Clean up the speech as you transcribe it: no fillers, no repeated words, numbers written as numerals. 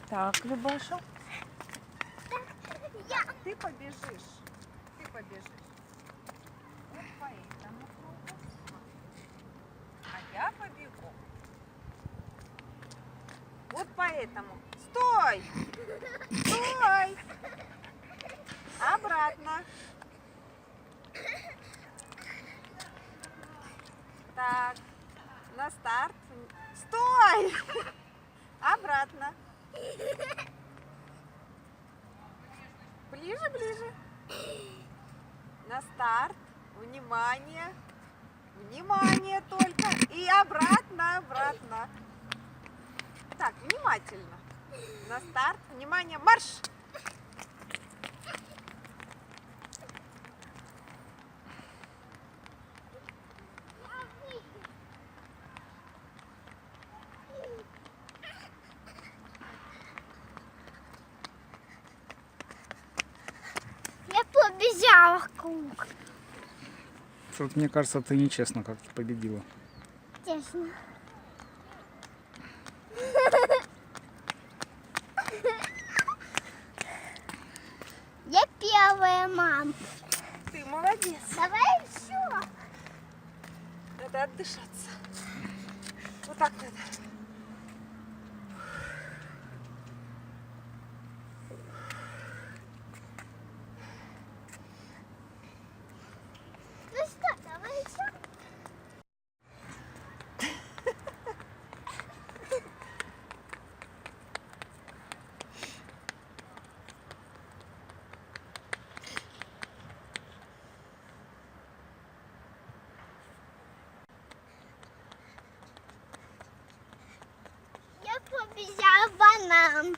Так, Любаша. Ты побежишь. Ты побежишь. Вот по этому кругу. А я побегу. Вот по этому. Стой! Стой! Обратно. Так, на старт. Стой! Обратно. Ближе, ближе. На старт. Внимание. Внимание только. И обратно, обратно. Так, внимательно. На старт. Внимание, марш! Я побежала в круг. Что-то, мне кажется, ты нечестно как-то победила. Честно. Я первая, мам. Ты молодец. Давай еще. Надо отдышаться. Вот так надо. Ну что, давай еще. Я побежала банан.